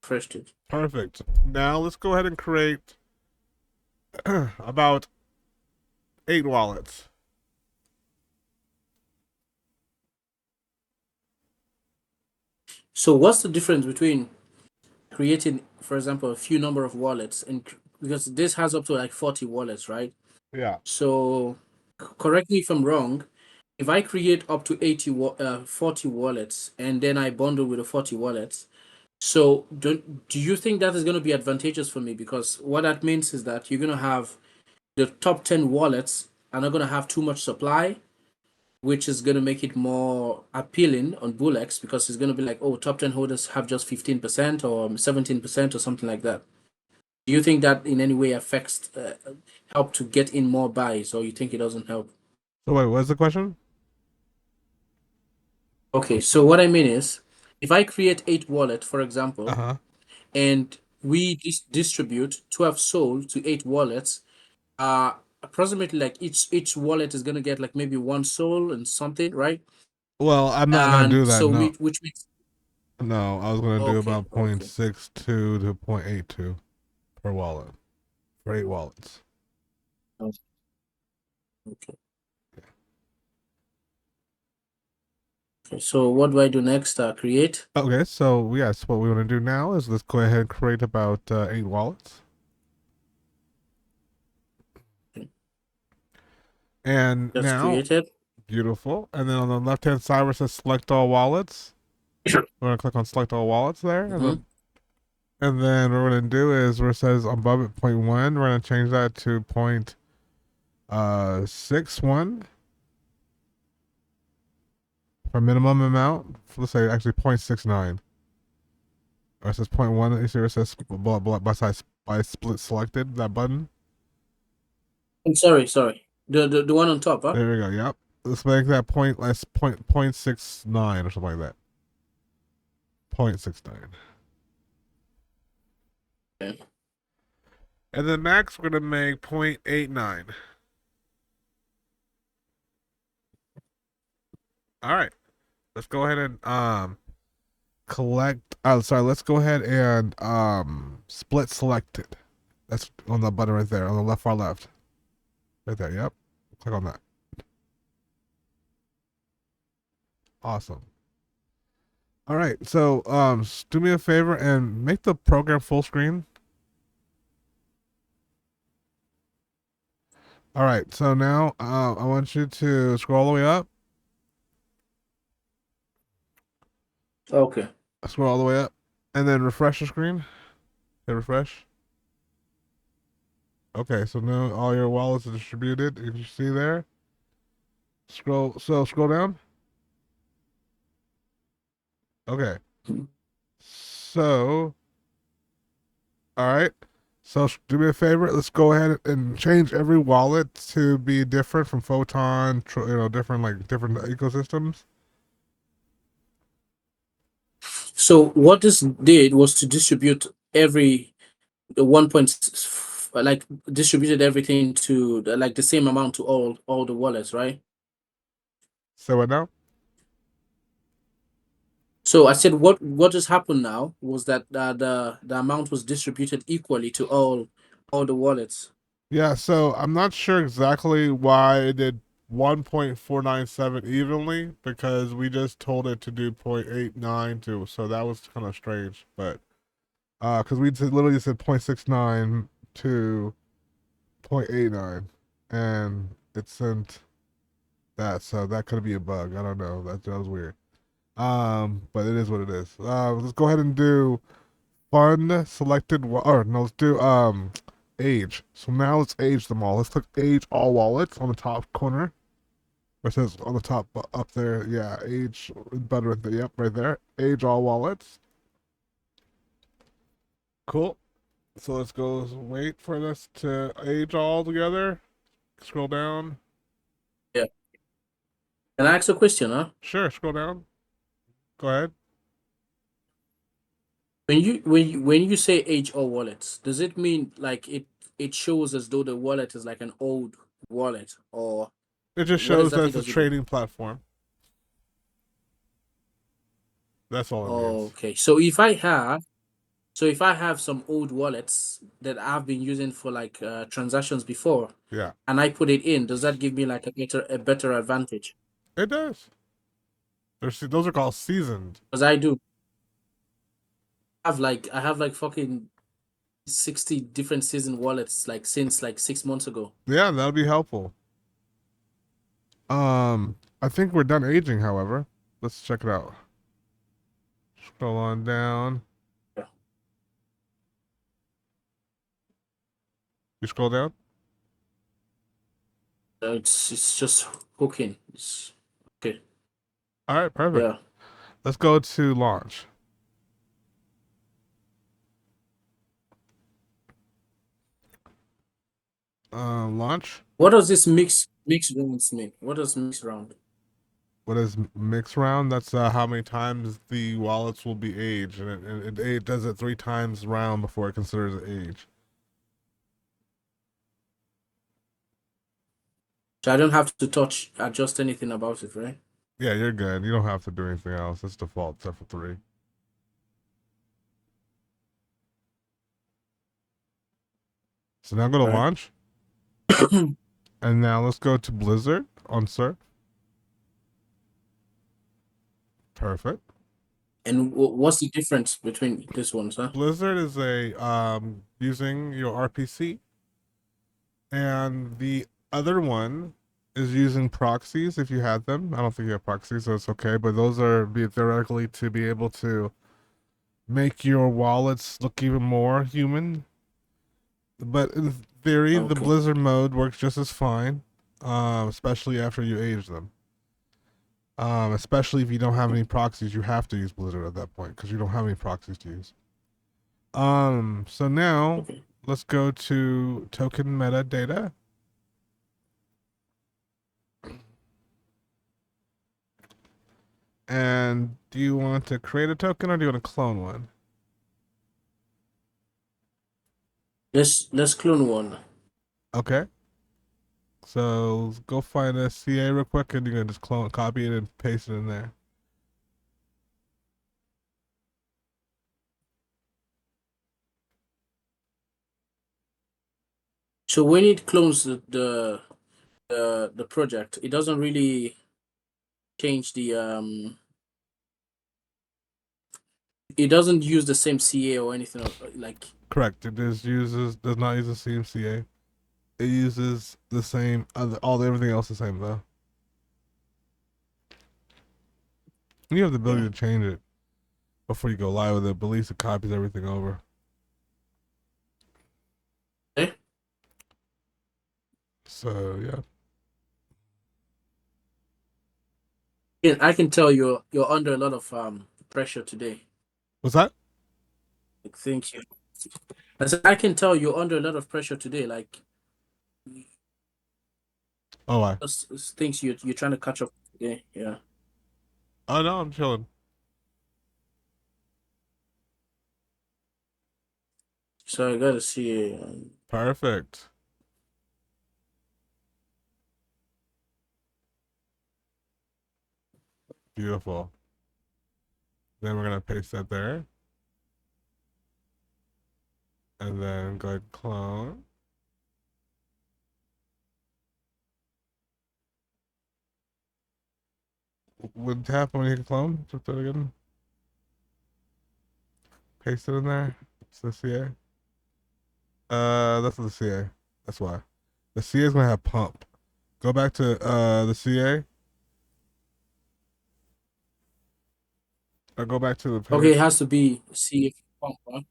refreshed it. Perfect. Now let's go ahead and create about 8 wallets. So what's the difference between creating, for example, a few number of wallets and because this has up to like 40 wallets, right? Yeah. So correct me if I'm wrong. If I create up to 40 wallets and then I bundle with the 40 wallets, so do you think that is going to be advantageous for me? Because what that means is that you're going to have the top 10 wallets are not going to have too much supply, which is going to make it more appealing on Bullx because it's going to be like, oh, top 10 holders have just 15% or 17% or something like that. Do you think that in any way affects, help to get in more buys, or you think it doesn't help? So wait, what's the question? Okay, so what I mean is, if I create 8 wallet, for Uh example, huh. and we distribute 12 soul to 8 wallets, approximately like each wallet is gonna get like maybe 1 soul and something, right? Well, I'm not gonna And do that. so No, which makes no. I was gonna do okay, about point okay, six two to 0.82 per wallet for 8 wallets. okay. Okay, so what do I do next? Create. Okay, so yes, what we want to do now is let's go ahead and create about 8 wallets. Okay, And just now, created. beautiful. And then on the left hand side where it says select all wallets, we're gonna click on select all wallets there, Mm-hmm. and then what we're gonna do is where it says above it point one, we're gonna change that to point 61 for minimum amount. Let's say actually 0.69. Or it says point one. You see where it says by split selected that button. I'm sorry. The one on top, huh? There we go. Yep. Let's make that point less point 0.69 or something like that. 0.69. Okay. And then max we're gonna make 0.89. All right. Let's go ahead and collect. Oh, sorry. Let's go ahead and split selected. That's on the button right there on the left, far left, right there. Yep. Click on that. Awesome. All right. So do me a favor and make the program full screen. All right. So now I want you to scroll all the way up. Okay. Scroll all the way up, and then refresh the screen. Hit refresh. Okay, so now all your wallets are distributed. If you see there, scroll down. Okay, so all right, so do me a favor. Let's go ahead and change every wallet to be different from Photon. Different like different ecosystems. So what this did was to distribute every the like distributed everything to like the same amount to all the wallets, right? So what now? So I said what just happened now was that the amount was distributed equally to all the wallets. Yeah, so I'm not sure exactly why it did 1.497 evenly because we just told it to do 0.89 too, so that was kind of strange. But because we literally said 0.69 to 0.89, and it sent that, so that could be a bug. I don't know. That was weird. But it is what it is. Let's go ahead and do fun selected or no, let's do age. So now let's age them all. Let's click age all wallets on the top corner. It says on the top up there, yeah, age better with the yep, right there. Age all wallets. Cool. So let's go wait for this to age all together. Scroll down. Yeah. Can I ask a question, huh? Sure, scroll down. Go ahead. When you say age all wallets, does it mean like it shows as though the wallet is like an old wallet, or It just what shows that exactly it's a does it do? trading platform. That's all it means. Okay. So if I have So if I have some old wallets that I've been using for like transactions before, Yeah, and I put it in, does that give me like a better advantage? it does. Those are called seasoned. Because I have like fucking 60 different season wallets like since like 6 months ago. Yeah, that'll be helpful. I think we're done aging. However, let's check it out. Scroll on down. Yeah. You scroll down. It's just hooking. Okay. All right, perfect. Yeah. Let's go to launch. Launch. What does this mix rounds mean? What does mix round? What is mix round? That's how many times the wallets will be aged, and it does it 3 times round before it considers it age. So I don't have to adjust anything about it, right? Yeah, you're good. You don't have to do anything else. It's default except for 3. So now go to Right. launch, and now let's go to Blizzard on Surf. Perfect. And what's the difference between this ones, huh? Blizzard is a using your RPC, and the other one is using proxies if you had them. I don't think you have proxies, so it's okay. But those are theoretically to be able to make your wallets look even more human. But in theory, the Okay. Blizzard mode works just as fine, especially after you age them. Especially if you don't have any proxies, you have to use Blizzard at that point because you don't have any proxies to use. So now Okay. let's go to token metadata. And do you want to create a token or do you want to clone one? Let's clone one. Okay. So go find a CA real quick and you're gonna just copy it and paste it in there. So when it clones the project, it doesn't really change the. It doesn't use the same CA or anything like. Correct. It does not use the same CA. It uses the same everything else the same though. And you have the ability Yeah. to change it before you go live with it, but at least it copies everything over. Eh? So yeah. Yeah, I can tell you're under a lot of pressure today. What's that? Like, thank you. I can tell you're under a lot of pressure today. Like Oh I. just things you're trying to catch up today. Yeah. Oh no, I'm chilling. So I gotta see. Perfect. Beautiful. Then we're gonna paste that there. And then go ahead and clone. What happened when you hit clone? Just do it again. Paste it in there. It's the CA. That's the CA. That's why. The CA is gonna have pump. Go back to the CA. Or go back to the Okay, it page. has to be see if pump, huh?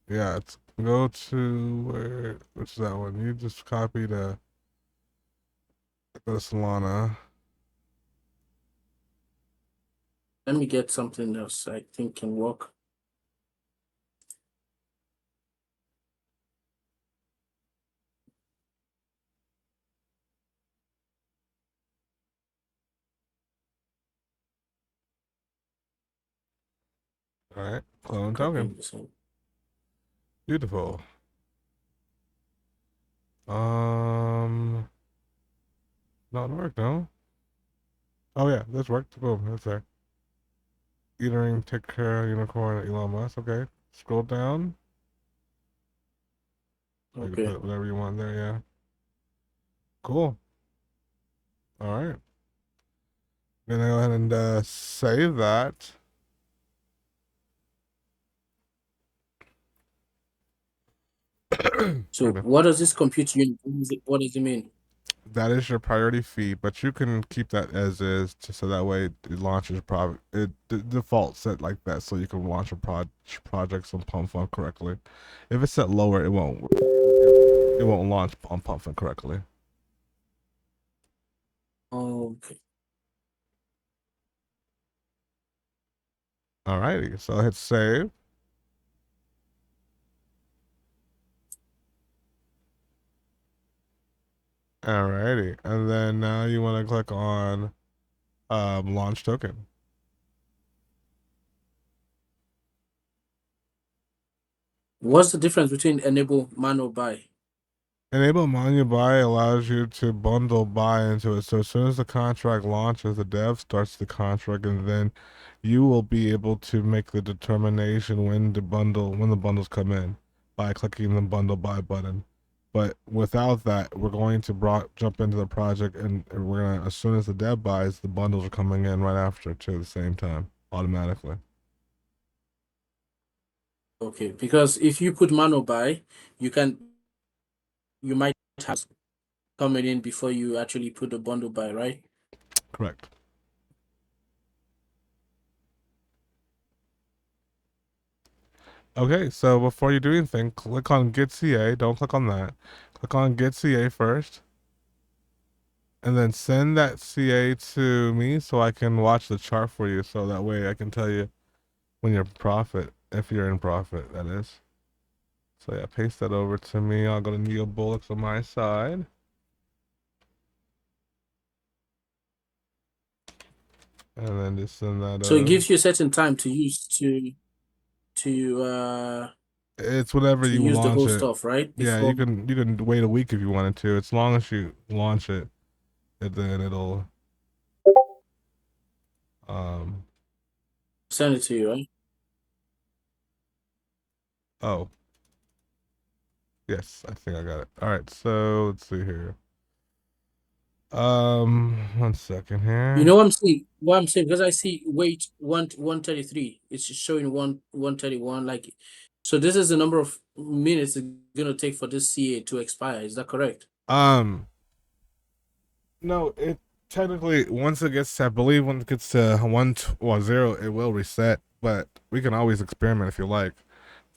Yeah, it's go to where which is that one? You just copy the go to Solana. Let me get something else I think can work. Alright. Clone token. Copying the same. Beautiful. Um not work, no? Oh yeah, this worked. Boom, that's there. Eating, take care, unicorn, Elon Musk. Okay. Scroll down. Or you can Okay. put whatever you want there. Yeah. Cool. All right. Gonna go ahead and save that. So Pardon me. what does this compute unit? What does it mean? That is your priority fee, but you can keep that as is, so that way it launches it defaults set like that, so you can launch a projects on Pump Fund correctly. If it's set lower, it won't launch on Pump Fund correctly. Okay. Alrighty, so hit save. Alrighty, and then now you want to click on launch token. What's the difference between enable manual buy? Enable manual buy allows you to bundle buy into it. So as soon as the contract launches, the dev starts the contract, and then you will be able to make the determination when the bundles come in by clicking the bundle buy button. But without that, we're going to jump into the project, and we're gonna as soon as the dev buys, the bundles are coming in right after to the same time automatically. Okay, because if you put manual buy, you can you might have coming in before you actually put the bundle buy, right? Correct. Okay, so before you do anything, click on Get CA. Don't click on that. Click on Get CA first, and then send that CA to me so I can watch the chart for you. So that way I can tell you when you're profit, if you're in profit, that is. So yeah, paste that over to me. I'll go to Neo Bullocks on my side, and then just send that So it over. gives you a certain time to use to It's whenever to you use the launch whole it. stuff, right? Yeah, Before you can wait a week if you wanted to. As long as you launch it, and then it'll um send it to you, right? oh, yes, I think I got it. All right, so let's see here. 1 second You here. know what I'm saying because I see wait 133. It's showing 131. Like, so this is the number of minutes it's gonna take for this CA to expire. Is that correct? Um, no, it technically once it gets, I believe, when it gets to well, zero, it will reset. But we can always experiment if you like.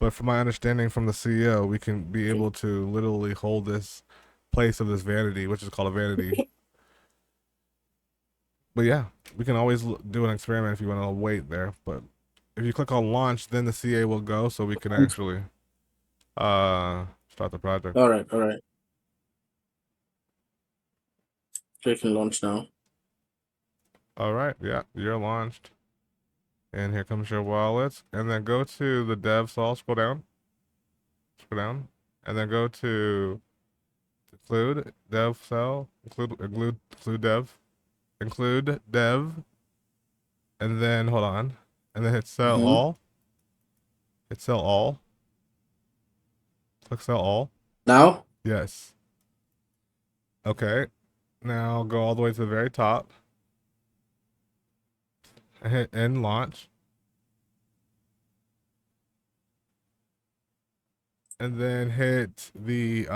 But from my understanding from the CEO, we can be Okay. able to literally hold this place of this vanity, which is called a vanity. But yeah, we can always do an experiment if you want to wait there. But if you click on launch, then the CA will go, so we can actually start the project. All right, all right. Clicking launch now. All right, yeah, you're launched. And here comes your wallet. And then go to the dev sol, scroll down, and then go to include dev cell, include dev, and then hold on, and then hit sell Mm-hmm. all, hit sell all, click sell all. Now, Yes. Okay. Now go all the way to the very top and hit end launch, and then hit the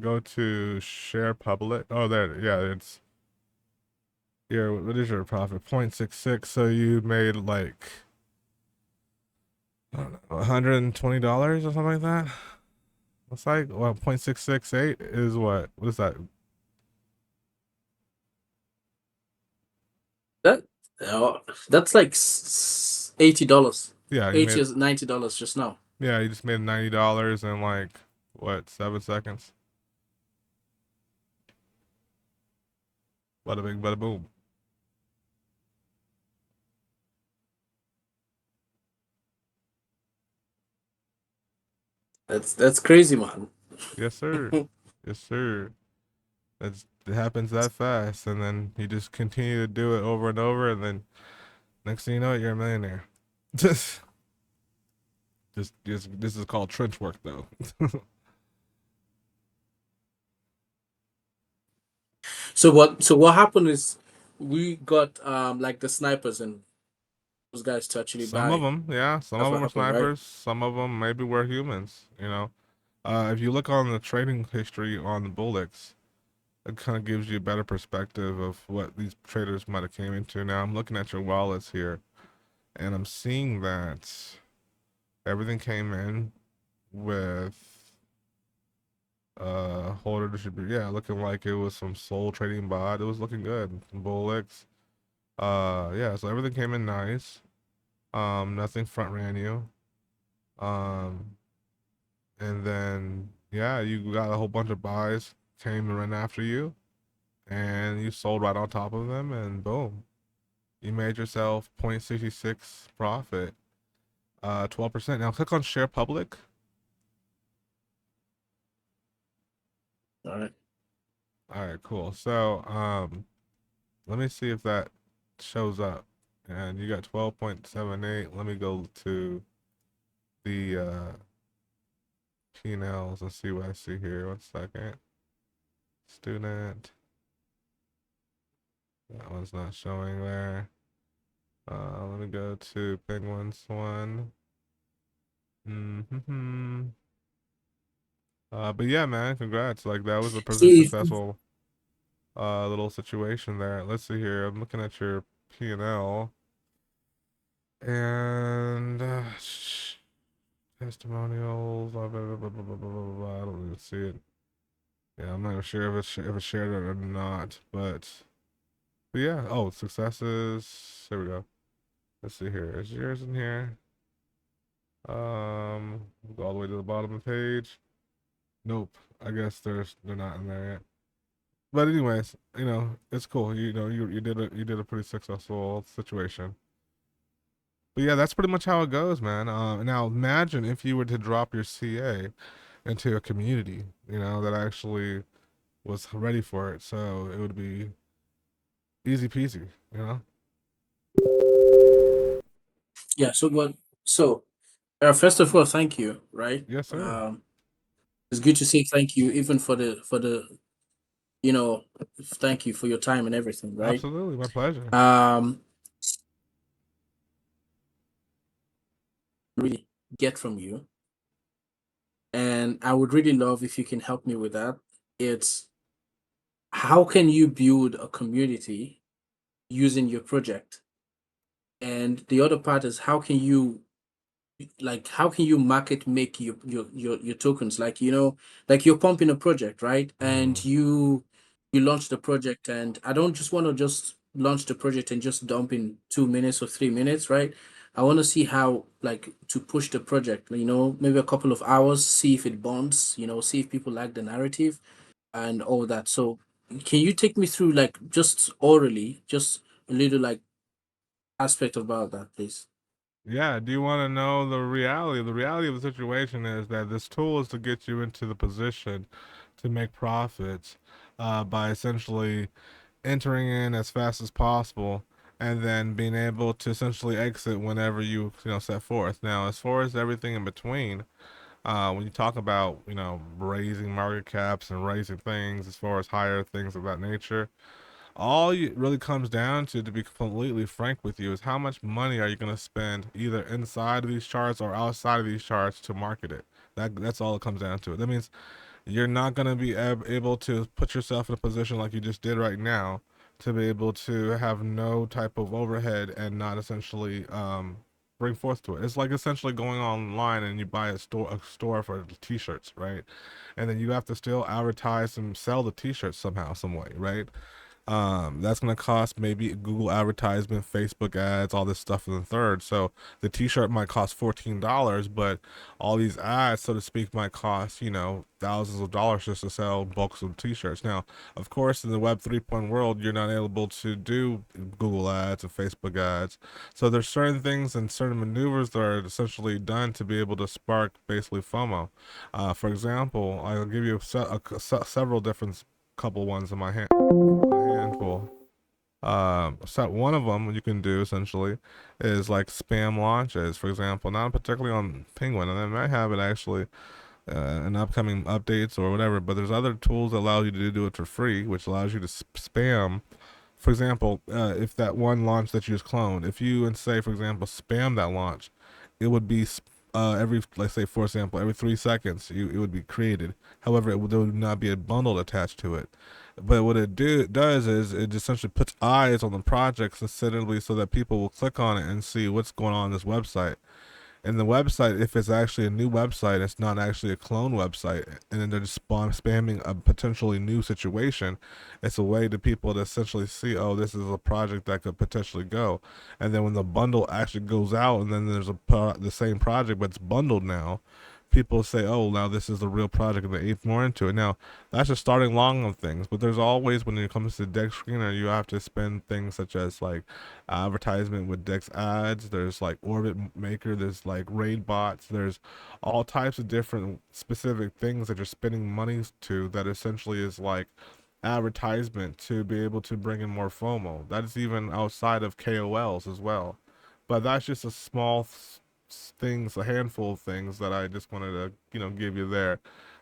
go to share public. Oh, there, yeah, it's here. What is your profit? 0.66. So you made like I don't know, $120 or something like that. Looks like well, 0.668 is what? What is that? that that's like $80. Yeah, you 80 made or $90 just now. yeah, you just made $90 in like what 7 seconds? Bada bing, bada boom. That's crazy, man. Yes, sir. Yes, sir. It happens that fast, and then you just continue to do it over and over, and then next thing you know it, you're a millionaire. This is called trench work, though. So what happened is we got like the snipers and those guys to actually Some of buy. them, yeah, some That's of what them were happened, right? snipers. Some of them maybe were humans. If you look on the trading history on the bullets, it kind of gives you a better perspective of what these traders might have came into. Now I'm looking at your wallets here, and I'm seeing that everything came in with holder distributor. Yeah, looking like it was some soul trading bot. It was looking good. Bullets. Yeah, so everything came in nice. Nothing front ran you. Um, and then yeah, you got a whole bunch of buys came and ran after you, and you sold right on top of them, and boom, you made yourself 0.66 profit. 12%. Now click on share public. All right. All right, cool. So let me see if that shows up. And you got 12.78. Let me go to the P&Ls and see what I see here. 1 second. Student. That one's not showing there. Let me go to Penguins one. Mm-hmm. But yeah, man, congrats. Like that was a pretty See, successful little situation there. Let's see here. I'm looking at your P&L and testimonials. Blah, blah, blah, blah, blah, blah, blah, blah, blah. I don't even see it. Yeah, I'm not even sure if it's shared it or not. But yeah. Oh, successes. Here we go. Let's see here. Is yours in here? Go all the way to the bottom of the page. Nope. I guess they're not in there yet. But anyways, it's cool. You did a pretty successful situation. But yeah, that's pretty much how it goes, man. Now imagine if you were to drop your CA into a community, that actually was ready for it. So it would be easy peasy. yeah. So first of all, thank you. Right. Yes, sir. It's good to say thank you, even you know, thank you for your time and everything. Right. Absolutely, my pleasure. Um, really get from you, and I would really love if you can help me with that. It's how can you build a community using your project, and the other part is how can you market make your tokens, like like you're pumping a project, right? Mm. And you launch the project, and I don't just want to just launch the project and just dump in 2 minutes or 3 minutes, right? I want to see how, like, to push the project, maybe a couple of hours, see if it bonds, see if people like the narrative and all that. So can you take me through, like, just orally, just a little, like, aspect about that, please? Yeah, do you want to know the reality? The reality of the situation is that this tool is to get you into the position to make profits by essentially entering in as fast as possible and then being able to essentially exit whenever you set forth. Now, as far as everything in between, when you talk about raising market caps and raising things as far as higher things of that nature, all it really comes down to be completely frank with you, is how much money are you going to spend either inside of these charts or outside of these charts to market it. That's all it comes down to. That means you're not going to be able to put yourself in a position like you just did right now to be able to have no type of overhead and not essentially bring forth to it. It's like essentially going online and you buy a store for t-shirts, right? And then you have to still advertise and sell the t-shirts somehow, some way, right? That's gonna cost maybe Google advertisement, Facebook ads, all this stuff in the third. So the T-shirt might cost $14, but all these ads, so to speak, might cost thousands of dollars just to sell bulks of T-shirts. Now, of course, in the Web 3.0 world, you're not able to do Google ads and Facebook ads. So there's certain things and certain maneuvers that are essentially done to be able to spark basically FOMO. For example, I'll give you several different couple ones in my hand. A handful. So one of them you can do essentially is like spam launches, for example, not particularly on Penguin, and they might have it actually in upcoming updates or whatever. But there's other tools that allow you to do it for free, which allows you to spam. For example, if that one launch that you just cloned, if you and say, for example, spam that launch, it would be every, let's say, for example, every 3 seconds, it would be created. However, there would not be a bundle attached to it. But what does is it essentially puts eyes on the project considerably so that people will click on it and see what's going on this website. And the website, if it's actually a new website, it's not actually a clone website, and then they're just spamming a potentially new situation. It's a way to people to essentially see, oh, this is a project that could potentially go. And then when the bundle actually goes out, and then there's the same project, but it's bundled now, people say, oh, now this is the real project, and they eat more into it. Now, that's just starting long of things, but there's always, when it comes to Deck Screener, you have to spend things such as like advertisement with Dex ads. There's like Orbit Maker. There's like raid bots. There's all types of different specific things that you're spending money to that essentially is like advertisement to be able to bring in more FOMO. That is even outside of KOLs as well. But that's just a small things, a handful of things that I just wanted to, give you there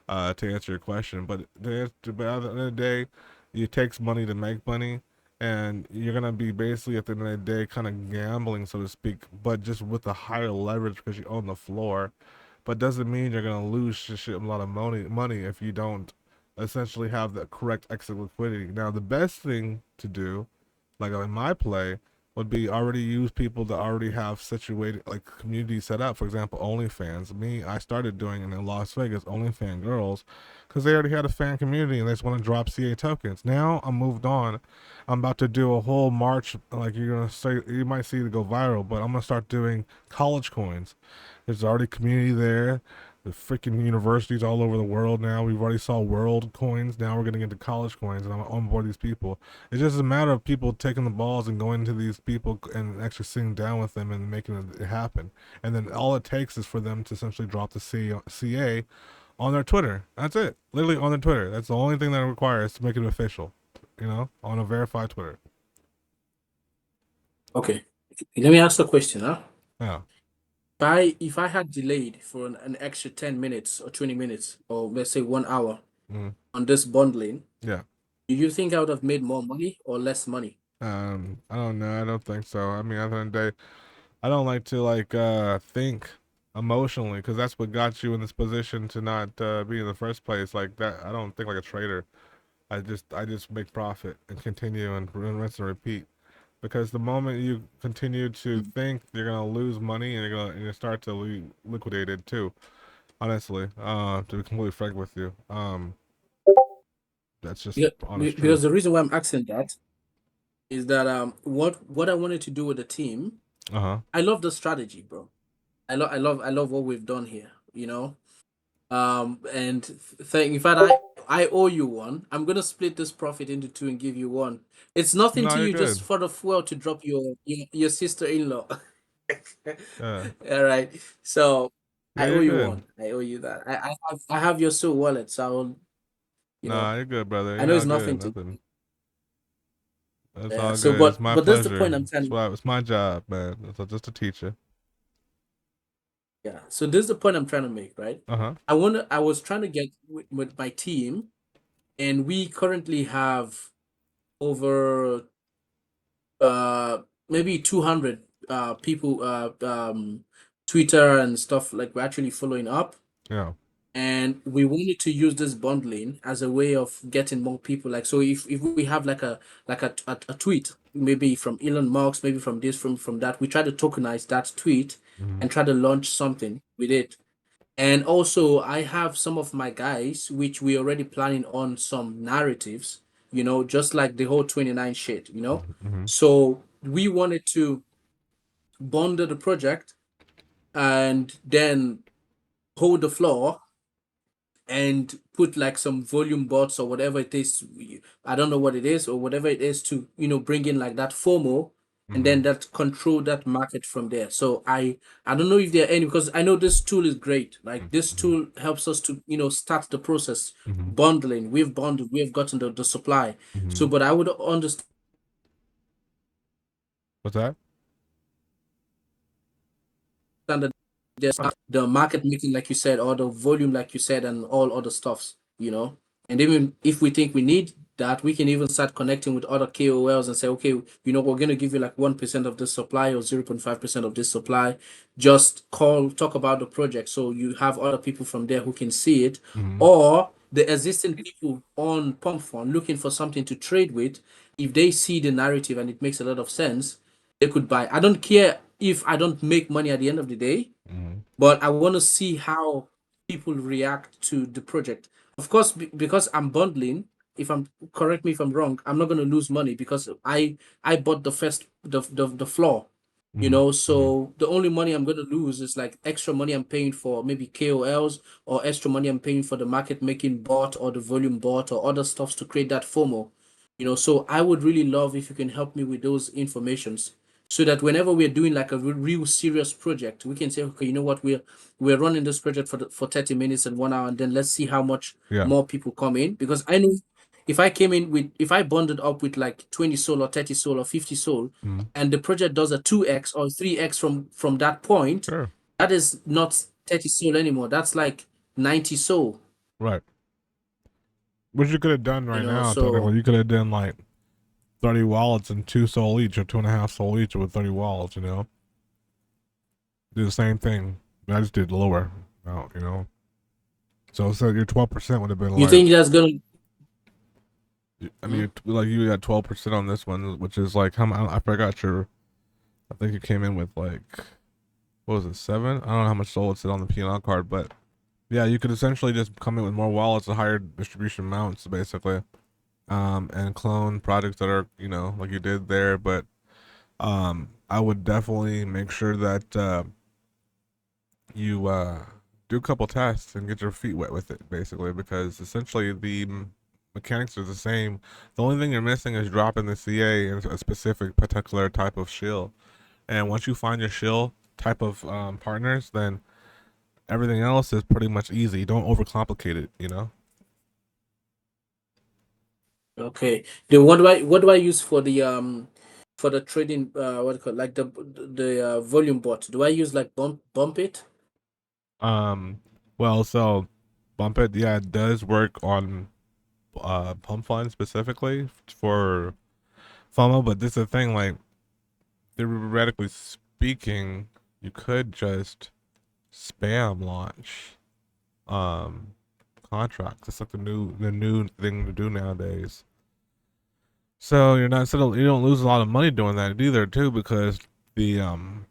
to answer your question. But at the end of the day, it takes money to make money, and you're gonna be basically at the end of the day kind of gambling, so to speak, but just with a higher leverage because you own the floor. But doesn't mean you're gonna lose a lot of money if you don't essentially have the correct exit liquidity. Now, the best thing to do, like in my play, would be already use people that already have situated like community set up. For example, OnlyFans. Me, I started doing it in Las Vegas, OnlyFans girls, because they already had a fan community and they just want to drop CA tokens. Now I'm moved on. I'm about to do a whole march. Like you're gonna say, you might see it go viral, but I'm gonna start doing college coins. There's already community there. The freaking universities all over the world now. We've already saw world coins. Now we're getting into college coins, and I'm on board these people. It's just a matter of people taking the balls and going to these people and actually sitting down with them and making it happen. And then all it takes is for them to essentially drop the CA on their Twitter. That's it. Literally on their Twitter. That's the only thing that it requires to make it official. On a verified Twitter. Okay. Let me ask a question, huh? Yeah. If I had delayed for an extra 10 minutes or 20 minutes, or let's say 1 hour Mm. on this bundling, Yeah. do you think I would have made more money or less money? I don't know. I don't think so. I mean, at the end of the day, I don't like to think emotionally because that's what got you in this position to not be in the first place. Like that, I don't think like a trader. I just make profit and continue and rinse and repeat. Because the moment you continue to Mm. think you're gonna lose money and you start to liquidate it too. Honestly, to be completely frank with you, that's just honest Because truth. the reason why I'm asking that is that what I wanted to do with the team, Uh huh. I love the strategy, bro. I love what we've done here, you know. And thank in fact I owe you one. I'm gonna split this profit into two and give you one. It's nothing No, to you're you, just good. for the fuel to drop your sister-in-law. Yeah. All right. So Yeah, I owe you're you good. one. I owe you that. I have your Soul wallet, so you know Nah, you're good, brother. I You're know it's all good. nothing to. Nothing. It's Yeah. all So good. It's but my but that's the point pleasure. I'm trying to. It's my job, man. It's just to teach you. Yeah. So this is the point I'm trying to make, right? Uh huh. I was trying to get with my team, and we currently have over maybe 200 people Twitter and stuff, like we're actually following up, Yeah. and we wanted to use this bundling as a way of getting more people. Like, so if we have like a tweet, maybe from Elon Musk, maybe from this, from that, we try to tokenize that tweet Hmm. and try to launch something with it. And also, I have some of my guys, which we already planning on some narratives, just like the whole 29 shit, Hmm. So we wanted to bundle the project and then hold the floor and put like some volume bots or whatever it is. I don't know what it is or whatever it is to, bring in like that FOMO, and Hmm. then that control that market from there. So I don't know if there are any, because I know this tool is great. Like this Hmm. tool helps us to, start the process Hmm. bundling. We've bundled, we've gotten the supply. So Hmm. but I would understand What's that? Standard, there's the market making, like you said, or the volume, like you said, and all other stuffs, you know. And even if we think we need that, we can even start connecting with other KOLs and say, okay, you know, we're going to give you like 1% of this supply or 0.5% of this supply. Just call, talk about the project. So you have other people from there who can see it, Mm-hmm. or the existing people on Pump Fund looking for something to trade with. If they see the narrative and it makes a lot of sense, they could buy. I don't care if I don't make money at the end of the day, Mm-hmm. but I want to see how people react to the project. Of course, because I'm bundling. If I'm correct me if I'm wrong, I'm not going to lose money because I bought the first the floor, you know. Mm-hmm. So the only money I'm going to lose is like extra money I'm paying for maybe KOLs, or extra money I'm paying for the market making bot or the volume bot or other stuffs to create that FOMO, you know. So I would really love if you can help me with those informations, so that whenever we're doing like a real serious project, we can say, okay, you know what, we're running this project for 30 minutes and 1 hour, and then let's see how much Yeah. more people come in. Because I know if I bonded up with like 20 soul or 30 soul or 50 soul, Mm-hmm. and the project does a 2x or 3x from that point, Sure. that is not 30 soul anymore. That's like 90 soul, Right. What you could have done you right know. now, So technically, you could have done like 30 wallets and 2 soul each, or 2.5 soul each with 30 wallets, you know? Do the same thing. I just did lower out, you know? So your 12% would have been you like, think that's gonna I hmm? mean, like you got 12% on this one, which is like, how I forgot your, I think you came in with like, what was it, 7? I don't know how much soul it's on the P&L card, but yeah, you could essentially just come in with more wallets and higher distribution amounts, basically. And clone projects that are, you know, like you did there, but I would definitely make sure that you do a couple tests and get your feet wet with it, basically, because essentially the mechanics are the same. The only thing you're missing is dropping the CA in a specific particular type of shill. And once you find your shill type of partners, then everything else is pretty much easy. Don't overcomplicate it, you know? Okay. Then what do I use for the trading, what do you call it, like the volume bot? Do I use like bump it? Um, well, so Bump It, yeah, it does work on Pump Fund specifically for FOMO, but this is the thing, like, theoretically speaking, you could just spam launch um contracts. It's like the new thing to do nowadays. So you're not so you don't lose a lot of money doing that either too, because the um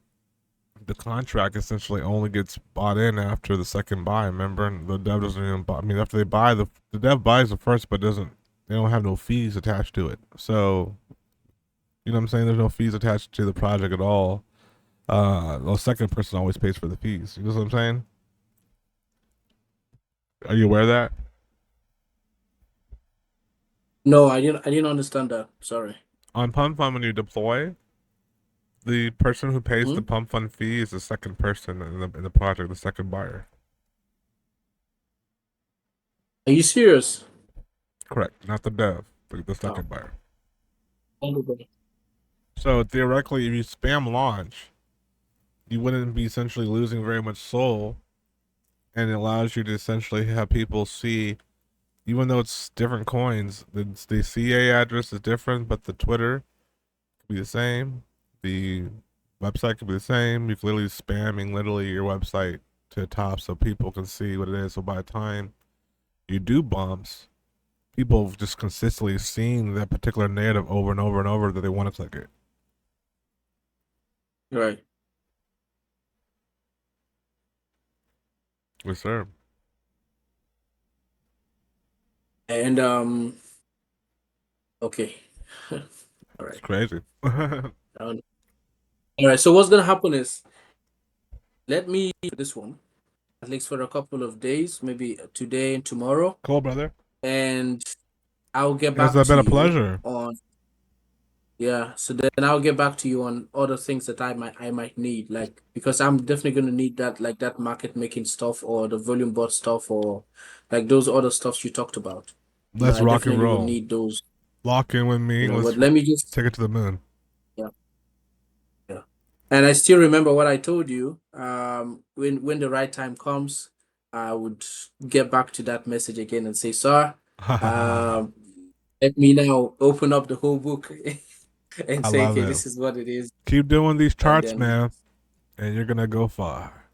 the contract essentially only gets bought in after the second buy. Remember, and the dev doesn't even buy. I mean, after they buy the dev buys the first, but doesn't they don't have no fees attached to it. So you know what I'm saying? There's no fees attached to the project at all. The second person always pays for the fees. You know what I'm saying? Are you aware of that? No, I didn't understand that. Sorry. On Pump Fund, when you deploy, the person who pays the Hmm? Pump Fund fee is the second person in the project, the second buyer. Are you serious? Correct, not the dev, but the Wow. second buyer. Everybody. So theoretically, if you spam launch, you wouldn't be essentially losing very much soul, and it allows you to essentially have people see, even though it's different coins, the CA address is different, but the Twitter could be the same, the website could be the same. You're literally spamming literally your website to the top so people can see what it is. So by the time you do bumps, people have just consistently seeing that particular narrative over and over and over that they want to click it. Right. Yes, sir. And okay. All It's right. crazy. Um, all right. So what's gonna happen is, let me do this one at least for a couple of days, maybe today and tomorrow, Cool, brother. and I'll get It's back to been a you pleasure. on, yeah. So then I'll get back to you on other things that I might need, like, because I'm definitely gonna need that, like that market making stuff or the volume bot stuff, or like those other stuffs you talked about. You know, Let's I rock and definitely would roll. need those, Lock in with you me. know. But Let's let me just, take it to the moon. yeah. And I still remember what I told you. When the right time comes, I would get back to that message again and say, "Sir, I um, let me now open up the whole book and say, love okay, it. this is what it is." Keep doing these And charts, then man, and you're gonna go far.